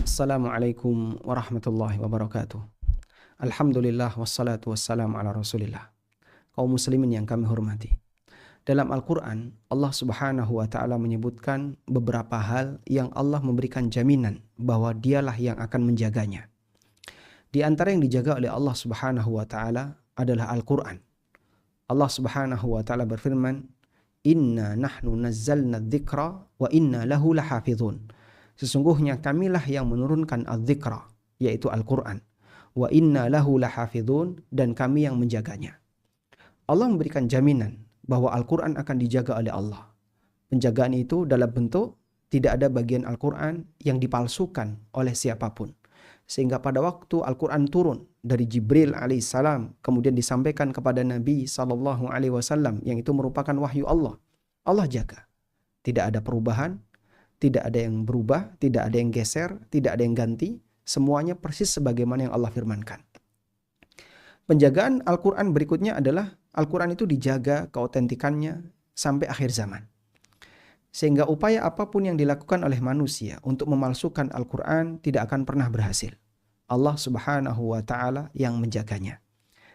Assalamualaikum warahmatullahi wabarakatuh. Alhamdulillah wassalatu wassalamu ala rasulillah. Kaum muslimin yang kami hormati. Dalam Al-Quran, Allah subhanahu wa ta'ala menyebutkan beberapa hal yang Allah memberikan jaminan bahwa dialah yang akan menjaganya. Di antara yang dijaga oleh Allah subhanahu wa ta'ala adalah Al-Quran. Allah subhanahu wa ta'ala berfirman, Inna nahnu nazzalna dzikra wa inna lahu lahafidhun. Sesungguhnya kamilah yang menurunkan al-dzikra, yaitu Al-Quran. Wa inna lahu lahafidhun, dan kami yang menjaganya. Allah memberikan jaminan bahwa Al-Quran akan dijaga oleh Allah. Penjagaan itu dalam bentuk tidak ada bagian Al-Quran yang dipalsukan oleh siapapun. Sehingga pada waktu Al-Quran turun dari Jibril alaihissalam, kemudian disampaikan kepada Nabi SAW, yang itu merupakan wahyu Allah. Allah jaga. Tidak ada perubahan, tidak ada yang berubah, tidak ada yang geser, tidak ada yang ganti. Semuanya persis sebagaimana yang Allah firmankan. Penjagaan Al-Quran berikutnya adalah Al-Quran itu dijaga keautentikannya sampai akhir zaman. Sehingga upaya apapun yang dilakukan oleh manusia untuk memalsukan Al-Quran tidak akan pernah berhasil. Allah subhanahu wa ta'ala yang menjaganya.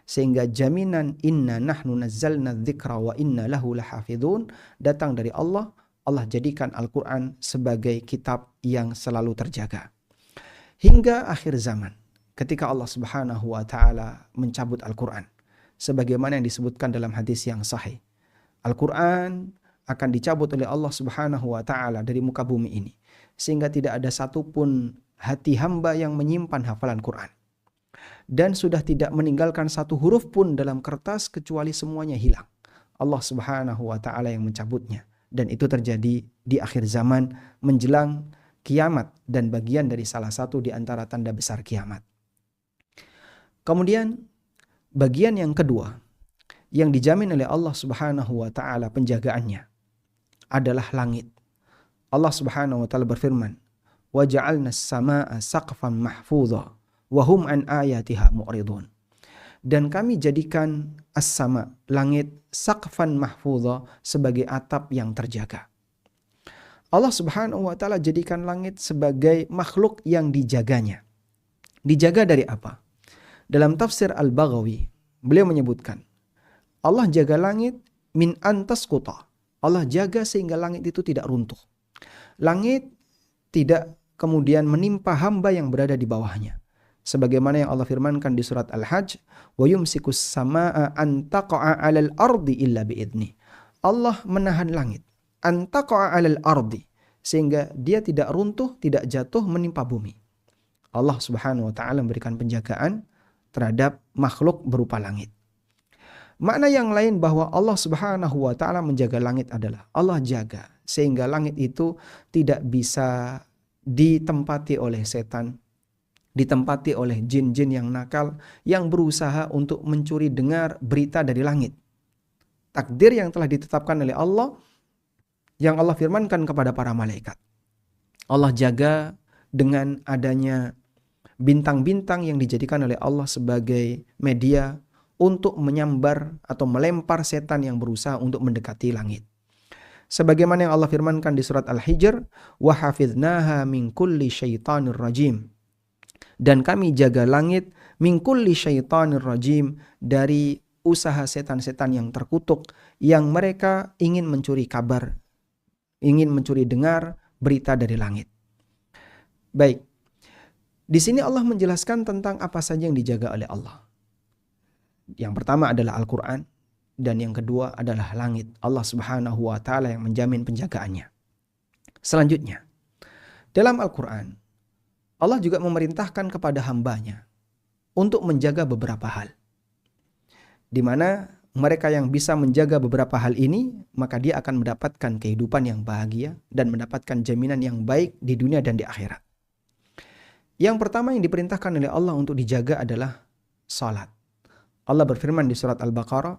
Sehingga jaminan inna nahnu nazzalna dzikra wa inna lahu lahafidhun datang dari Allah. Allah jadikan Al-Quran sebagai kitab yang selalu terjaga. Hingga akhir zaman, ketika Allah subhanahu wa ta'ala mencabut Al-Quran. Sebagaimana yang disebutkan dalam hadis yang sahih. Al-Quran akan dicabut oleh Allah subhanahu wa ta'ala dari muka bumi ini. Sehingga tidak ada satupun hati hamba yang menyimpan hafalan Quran. Dan sudah tidak meninggalkan satu huruf pun dalam kertas kecuali semuanya hilang. Allah subhanahu wa ta'ala yang mencabutnya. Dan itu terjadi di akhir zaman menjelang kiamat dan bagian dari salah satu di antara tanda besar kiamat. Kemudian bagian yang kedua yang dijamin oleh Allah subhanahu wa ta'ala penjagaannya adalah langit. Allah subhanahu wa ta'ala berfirman, وَجَعَلْنَا السَّمَاءَ سَقْفًا مَحْفُوظًا وَهُمْ عَنْ آيَاتِهَا مُعْرِضُونَ. Dan kami jadikan as-sama, langit, saqfan mahfudha, sebagai atap yang terjaga. Allah subhanahu wa ta'ala jadikan langit sebagai makhluk yang dijaganya. Dijaga dari apa? Dalam tafsir Al-Baghawi, beliau menyebutkan, Allah jaga langit min antasquta. Allah jaga sehingga langit itu tidak runtuh. Langit tidak kemudian menimpa hamba yang berada di bawahnya. Sebagaimana yang Allah firmankan di surat Al-Hajj, wa yumsikus samaa'a an taqa'a 'alal ardi illa bi'idni. Allah menahan langit an taqa'a 'alal ardi, sehingga dia tidak runtuh, tidak jatuh menimpa bumi. Allah Subhanahu wa taala memberikan penjagaan terhadap makhluk berupa langit. Makna yang lain bahwa Allah Subhanahu wa taala menjaga langit adalah Allah jaga sehingga langit itu tidak bisa ditempati oleh setan, ditempati oleh jin-jin yang nakal yang berusaha untuk mencuri dengar berita dari langit. Takdir yang telah ditetapkan oleh Allah, yang Allah firmankan kepada para malaikat. Allah jaga dengan adanya bintang-bintang yang dijadikan oleh Allah sebagai media untuk menyambar atau melempar setan yang berusaha untuk mendekati langit. Sebagaimana yang Allah firmankan di surat Al-Hijr, wa hafidznaha min kulli syaitanir rajim. Dan kami jaga langit min kulli syaitanir rajim, dari usaha setan-setan yang terkutuk yang mereka ingin mencuri kabar, ingin mencuri dengar berita dari langit. Baik. Di sini Allah menjelaskan tentang apa saja yang dijaga oleh Allah. Yang pertama adalah Al-Quran, dan yang kedua adalah langit. Allah Subhanahu wa ta'ala yang menjamin penjagaannya. Selanjutnya, dalam Al-Quran, Allah juga memerintahkan kepada hambanya untuk menjaga beberapa hal. Di mana mereka yang bisa menjaga beberapa hal ini, maka dia akan mendapatkan kehidupan yang bahagia dan mendapatkan jaminan yang baik di dunia dan di akhirat. Yang pertama yang diperintahkan oleh Allah untuk dijaga adalah salat. Allah berfirman di surat Al-Baqarah,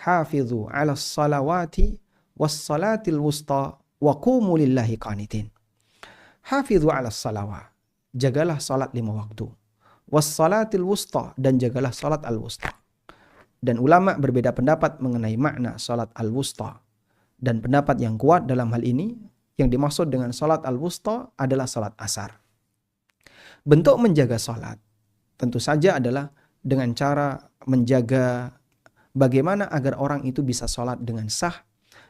Hafidhu 'alas salawati was salatil wusta wa qumu lillahi qanitin. Hafidhu 'alas salawat. Jagalah salat 5 waktu. Was salatil wusta, dan jagalah salat al-wusta. Dan ulama berbeda pendapat mengenai makna salat al-wusta. Dan pendapat yang kuat dalam hal ini, yang dimaksud dengan salat al-wusta adalah salat asar. Bentuk menjaga sholat tentu saja adalah dengan cara menjaga bagaimana agar orang itu bisa sholat dengan sah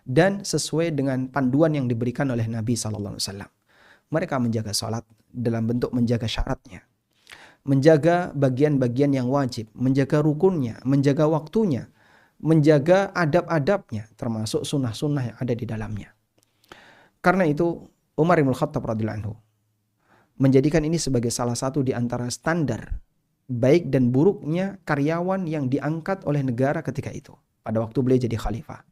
dan sesuai dengan panduan yang diberikan oleh Nabi SAW. Mereka menjaga sholat dalam bentuk menjaga syaratnya, menjaga bagian-bagian yang wajib, menjaga rukunnya, menjaga waktunya, menjaga adab-adabnya, termasuk sunnah-sunnah yang ada di dalamnya. Karena itu Umar bin Khattab radhiyallahu anhu menjadikan ini sebagai salah satu di antara standar baik dan buruknya karyawan yang diangkat oleh negara ketika itu, pada waktu beliau jadi khalifah.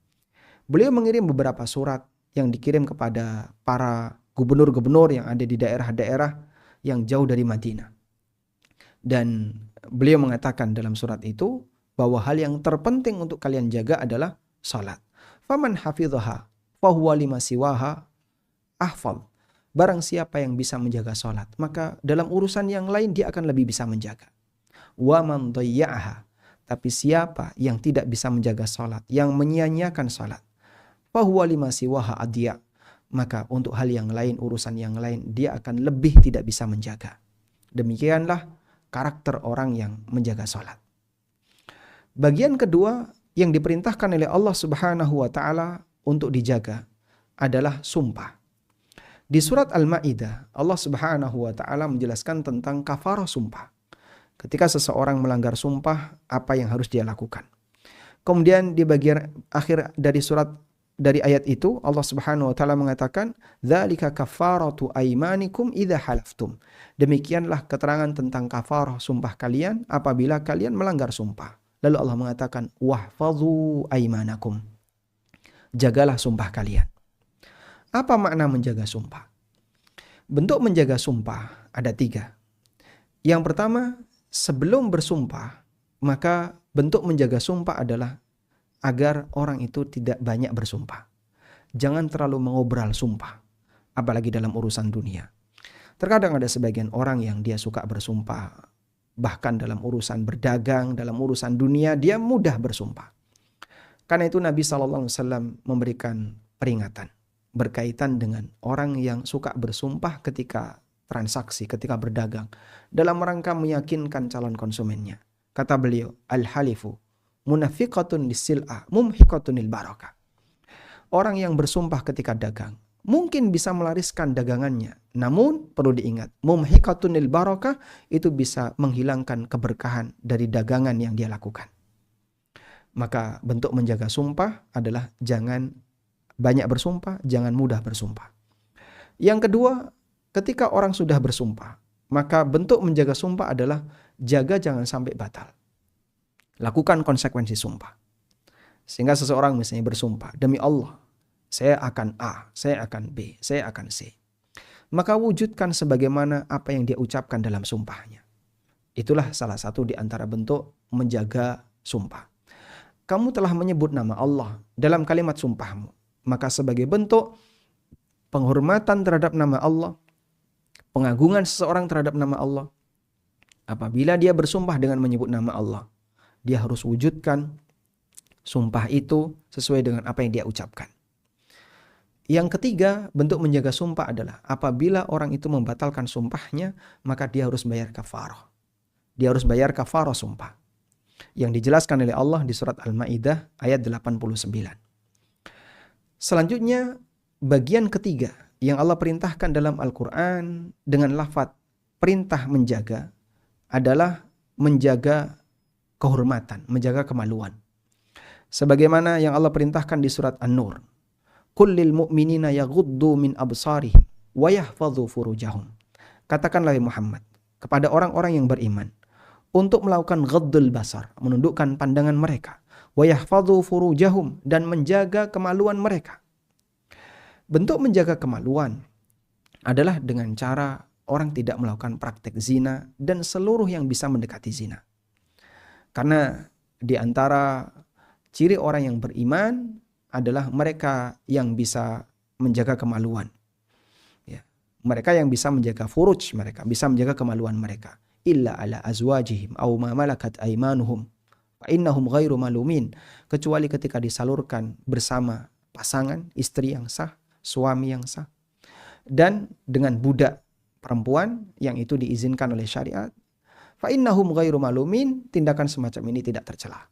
Beliau mengirim beberapa surat yang dikirim kepada para gubernur-gubernur yang ada di daerah-daerah yang jauh dari Madinah. Dan beliau mengatakan dalam surat itu bahwa hal yang terpenting untuk kalian jaga adalah salat. Faman hafidhaha fahuwa lima siwaha ahfal. Barang siapa yang bisa menjaga salat, maka dalam urusan yang lain dia akan lebih bisa menjaga. Wa man dhayya'aha. Tapi siapa yang tidak bisa menjaga salat, yang menyia-nyiakan salat, fahuwa lima siwaha adya. Maka untuk hal yang lain, urusan yang lain, dia akan lebih tidak bisa menjaga. Demikianlah karakter orang yang menjaga salat. Bagian kedua yang diperintahkan oleh Allah Subhanahu wa taala untuk dijaga adalah sumpah. Di surat Al-Maidah, Allah Subhanahu wa taala menjelaskan tentang kafarah sumpah. Ketika seseorang melanggar sumpah, apa yang harus dia lakukan? Kemudian di bagian akhir dari ayat itu, Allah Subhanahu wa taala mengatakan, "Dzalika kafaratu aimanikum idza halaftum." Demikianlah keterangan tentang kafarah sumpah kalian apabila kalian melanggar sumpah. Lalu Allah mengatakan, "Wahfadzu aimanakum." Jagalah sumpah kalian. Apa makna menjaga sumpah? Bentuk menjaga sumpah ada 3. Yang pertama, sebelum bersumpah, maka bentuk menjaga sumpah adalah agar orang itu tidak banyak bersumpah. Jangan terlalu mengobral sumpah, apalagi dalam urusan dunia. Terkadang ada sebagian orang yang dia suka bersumpah, bahkan dalam urusan berdagang, dalam urusan dunia, dia mudah bersumpah. Karena itu Nabi SAW memberikan peringatan berkaitan dengan orang yang suka bersumpah ketika transaksi, ketika berdagang, dalam rangka meyakinkan calon konsumennya. Kata beliau, al-halifu munafiqatun lisil'ah mumhiqatun lil barakah. Orang yang bersumpah ketika dagang mungkin bisa melariskan dagangannya, namun perlu diingat, mumhiqatun lil barakah itu bisa menghilangkan keberkahan dari dagangan yang dia lakukan. Maka bentuk menjaga sumpah adalah jangan banyak bersumpah, jangan mudah bersumpah. Yang kedua, ketika orang sudah bersumpah, maka bentuk menjaga sumpah adalah jaga jangan sampai batal. Lakukan konsekuensi sumpah. Sehingga seseorang misalnya bersumpah, demi Allah, saya akan A, saya akan B, saya akan C. Maka wujudkan sebagaimana apa yang dia ucapkan dalam sumpahnya. Itulah salah satu di antara bentuk menjaga sumpah. Kamu telah menyebut nama Allah dalam kalimat sumpahmu. Maka sebagai bentuk penghormatan terhadap nama Allah, pengagungan seseorang terhadap nama Allah, apabila dia bersumpah dengan menyebut nama Allah, dia harus wujudkan sumpah itu sesuai dengan apa yang dia ucapkan. Yang ketiga, bentuk menjaga sumpah adalah apabila orang itu membatalkan sumpahnya, maka dia harus bayar kafarah. Dia harus bayar kafarah sumpah. Yang dijelaskan oleh Allah di surat Al-Maidah ayat 89. Selanjutnya, bagian ketiga yang Allah perintahkan dalam Al-Quran dengan lafaz perintah menjaga adalah menjaga kehormatan, menjaga kemaluan. Sebagaimana yang Allah perintahkan di surat An-Nur. Kullil mu'minina yaghuddu min absarihim wa yahfadhu furujahum. Katakanlah ya Muhammad kepada orang-orang yang beriman untuk melakukan ghaddul basar, menundukkan pandangan mereka. Wa yahfadhu furujahum, dan menjaga kemaluan mereka. Bentuk menjaga kemaluan adalah dengan cara orang tidak melakukan praktek zina dan seluruh yang bisa mendekati zina. Karena di antara ciri orang yang beriman adalah mereka yang bisa menjaga kemaluan. Ya. Mereka yang bisa menjaga furuj mereka, bisa menjaga kemaluan mereka. Illa ala azwajihim aw ma malakat aymanuhum fa innahum ghairu malumin, kecuali ketika disalurkan bersama pasangan, istri yang sah, suami yang sah, dan dengan budak perempuan yang itu diizinkan oleh syariat, fa innahum ghairu malumin, tindakan semacam ini tidak tercela.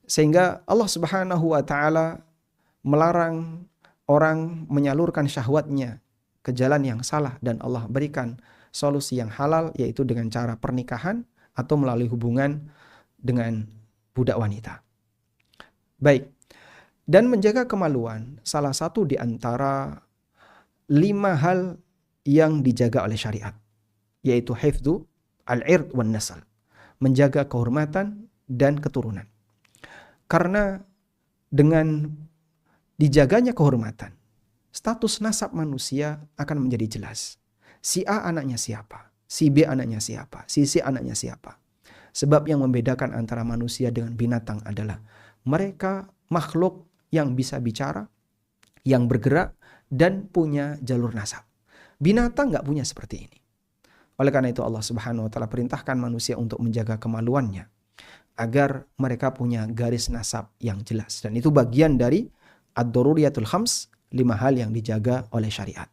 Sehingga Allah Subhanahu wa taala melarang orang menyalurkan syahwatnya ke jalan yang salah, dan Allah berikan solusi yang halal, yaitu dengan cara pernikahan atau melalui hubungan dengan budak wanita. Baik. Dan menjaga kemaluan salah satu di antara 5 hal yang dijaga oleh syariat, yaitu hifdzu al-ird wan nasal, menjaga kehormatan dan keturunan. Karena dengan dijaganya kehormatan, status nasab manusia akan menjadi jelas. Si A anaknya siapa, si B anaknya siapa, si C anaknya siapa. Sebab yang membedakan antara manusia dengan binatang adalah mereka makhluk yang bisa bicara, yang bergerak, dan punya jalur nasab. Binatang nggak punya seperti ini. Oleh karena itu Allah Subhanahu wa taala perintahkan manusia untuk menjaga kemaluannya agar mereka punya garis nasab yang jelas. Dan itu bagian dari ad-daruriyatul khams, 5 hal yang dijaga oleh syariat.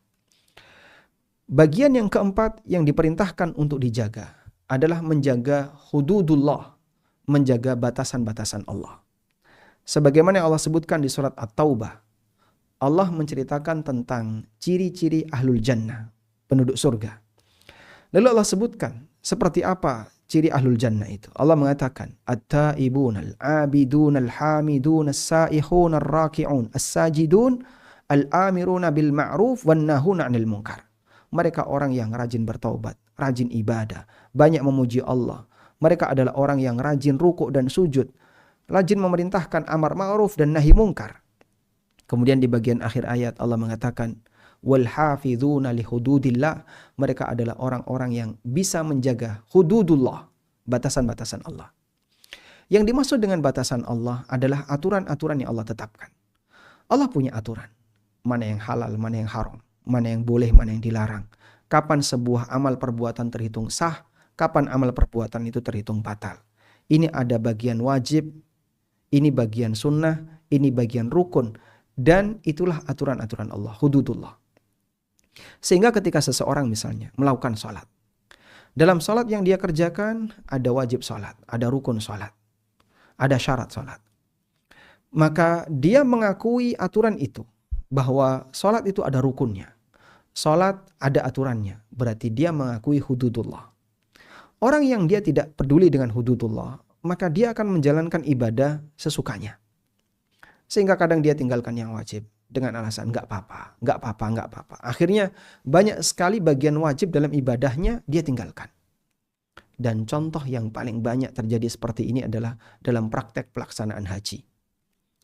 Bagian yang keempat yang diperintahkan untuk dijaga adalah menjaga hududullah, menjaga batasan-batasan Allah. Sebagaimana yang Allah sebutkan di surat At-Taubah, Allah menceritakan tentang ciri-ciri ahlul jannah, penduduk surga. Lalu Allah sebutkan seperti apa ciri ahlul jannah itu. Allah mengatakan, At-taibun al-abidun al-hamidun as-saihun ar-raki'un as-sajidun al-amiruna bil ma'ruf wan nahuna 'anil munkar. Mereka orang yang rajin bertaubat, rajin ibadah, banyak memuji Allah. Mereka adalah orang yang rajin rukuk dan sujud, rajin memerintahkan amar ma'ruf dan nahi mungkar. Kemudian di bagian akhir ayat Allah mengatakan, wal hafizuna li hududillah, mereka adalah orang-orang yang bisa menjaga hududullah, batasan-batasan Allah. Yang dimaksud dengan batasan Allah adalah aturan-aturan yang Allah tetapkan. Allah punya aturan, mana yang halal, mana yang haram, mana yang boleh, mana yang dilarang. Kapan sebuah amal perbuatan terhitung sah, kapan amal perbuatan itu terhitung batal. Ini ada bagian wajib, ini bagian sunnah, ini bagian rukun, dan itulah aturan-aturan Allah, hududullah. Sehingga ketika seseorang misalnya melakukan sholat, dalam sholat yang dia kerjakan ada wajib sholat, ada rukun sholat, ada syarat sholat. Maka dia mengakui aturan itu, bahwa sholat itu ada rukunnya, sholat ada aturannya, berarti dia mengakui hududullah. Orang yang dia tidak peduli dengan hududullah, maka dia akan menjalankan ibadah sesukanya. Sehingga kadang dia tinggalkan yang wajib dengan alasan nggak apa-apa, nggak apa-apa, nggak apa-apa. Akhirnya banyak sekali bagian wajib dalam ibadahnya dia tinggalkan. Dan contoh yang paling banyak terjadi seperti ini adalah dalam praktek pelaksanaan haji.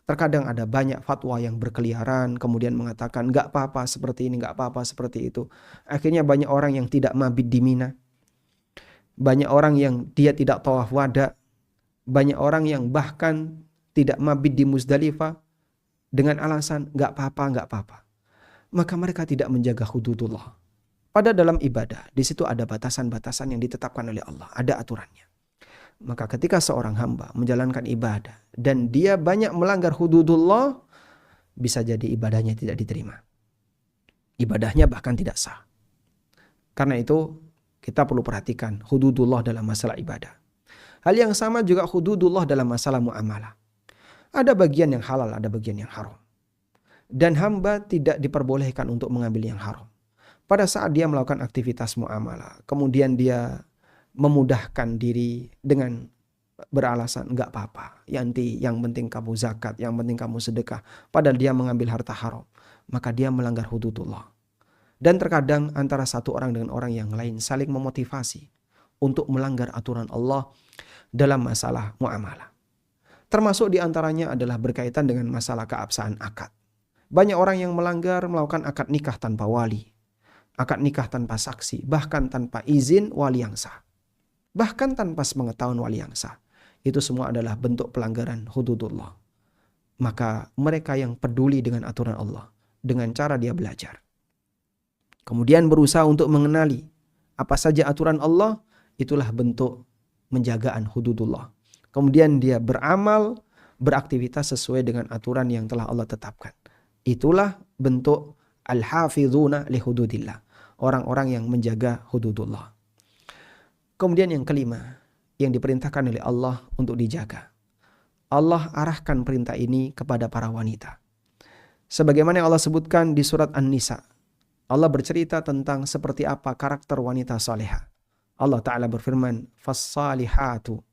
Terkadang ada banyak fatwa yang berkeliaran, kemudian mengatakan nggak apa-apa seperti ini, nggak apa-apa seperti itu. Akhirnya banyak orang yang tidak mabit di Mina. Banyak orang yang dia tidak tawaf wada. Banyak orang yang bahkan tidak mabit di Muzdalifah dengan alasan nggak apa-apa, nggak apa-apa. Maka mereka tidak menjaga hududullah. Pada dalam ibadah, di situ ada batasan-batasan yang ditetapkan oleh Allah, ada aturannya. Maka ketika seorang hamba menjalankan ibadah dan dia banyak melanggar hududullah, bisa jadi ibadahnya tidak diterima. Ibadahnya bahkan tidak sah. Karena itu kita perlu perhatikan hududullah dalam masalah ibadah. Hal yang sama juga hududullah dalam masalah muamalah. Ada bagian yang halal, ada bagian yang haram. Dan hamba tidak diperbolehkan untuk mengambil yang haram. Pada saat dia melakukan aktivitas muamalah, kemudian dia memudahkan diri dengan beralasan enggak apa-apa, yanti yang penting kamu zakat, yang penting kamu sedekah, padahal dia mengambil harta haram, maka dia melanggar hududullah. Dan terkadang antara satu orang dengan orang yang lain saling memotivasi untuk melanggar aturan Allah dalam masalah muamalah. Termasuk diantaranya adalah berkaitan dengan masalah keabsahan akad. Banyak orang yang melanggar melakukan akad nikah tanpa wali, akad nikah tanpa saksi, bahkan tanpa izin wali yang sah, bahkan tanpa sepengetahuan wali yang sah. Itu semua adalah bentuk pelanggaran hududullah. Maka mereka yang peduli dengan aturan Allah, dengan cara dia belajar, kemudian berusaha untuk mengenali apa saja aturan Allah, itulah bentuk menjagaan hududullah. Kemudian dia beramal, beraktivitas sesuai dengan aturan yang telah Allah tetapkan. Itulah bentuk al-hafizuna li hududillah. orang-orang yang menjaga hududullah. Kemudian yang kelima, yang diperintahkan oleh Allah untuk dijaga. Allah arahkan perintah ini kepada para wanita. Sebagaimana yang Allah sebutkan di surat An-Nisa. Allah bercerita tentang seperti apa karakter wanita salihah. Allah Ta'ala berfirman, "Fas-salihatu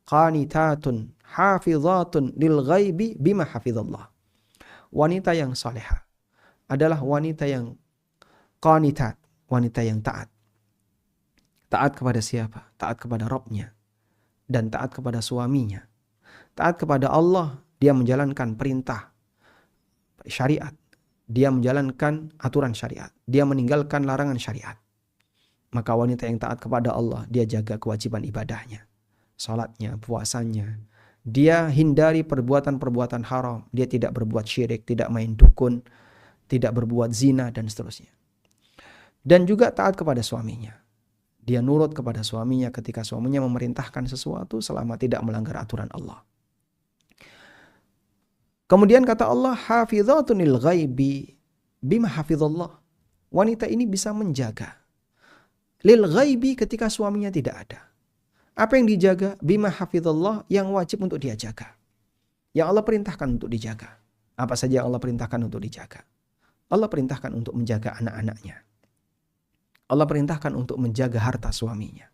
qanitatun hafizatun lil ghaibi bima hafizallah." Wanita yang salihah adalah wanita yang qanitat, wanita yang taat. Taat kepada siapa? Taat kepada Rabb-nya dan taat kepada suaminya. Taat kepada Allah, dia menjalankan perintah syariat. Dia menjalankan aturan syariat. Dia meninggalkan larangan syariat. Maka wanita yang taat kepada Allah, dia jaga kewajiban ibadahnya. Salatnya, puasanya. Dia hindari perbuatan-perbuatan haram. Dia tidak berbuat syirik, tidak main dukun, tidak berbuat zina, dan seterusnya. Dan juga taat kepada suaminya. Dia nurut kepada suaminya ketika suaminya memerintahkan sesuatu selama tidak melanggar aturan Allah. Kemudian kata Allah, hafizatun lil ghaibi bima hafizallah. Wanita ini bisa menjaga lil ghaibi ketika suaminya tidak ada. Apa yang dijaga? Bima hafizallah, yang wajib untuk dia jaga. Yang Allah perintahkan untuk dijaga. Apa saja yang Allah perintahkan untuk dijaga? Allah perintahkan untuk menjaga anak-anaknya. Allah perintahkan untuk menjaga harta suaminya.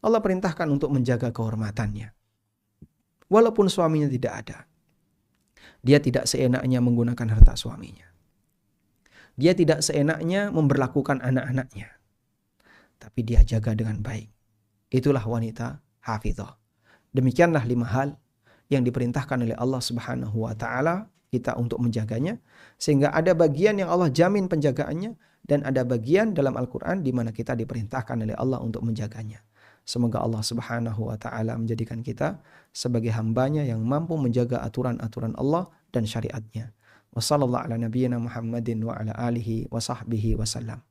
Allah perintahkan untuk menjaga kehormatannya. Walaupun suaminya tidak ada, dia tidak seenaknya menggunakan harta suaminya. Dia tidak seenaknya memberlakukan anak-anaknya. Tapi dia jaga dengan baik. Itulah wanita hafizah. Demikianlah 5 hal yang diperintahkan oleh Allah Subhanahu wa taala kita untuk menjaganya, sehingga ada bagian yang Allah jamin penjagaannya dan ada bagian dalam Al-Qur'an di mana kita diperintahkan oleh Allah untuk menjaganya. Semoga Allah Subhanahu wa taala menjadikan kita sebagai hambanya yang mampu menjaga aturan-aturan Allah dan syariatnya. Wassallallahu ala nabiyyina Muhammadin wa ala alihi wa sahbihi wasallam.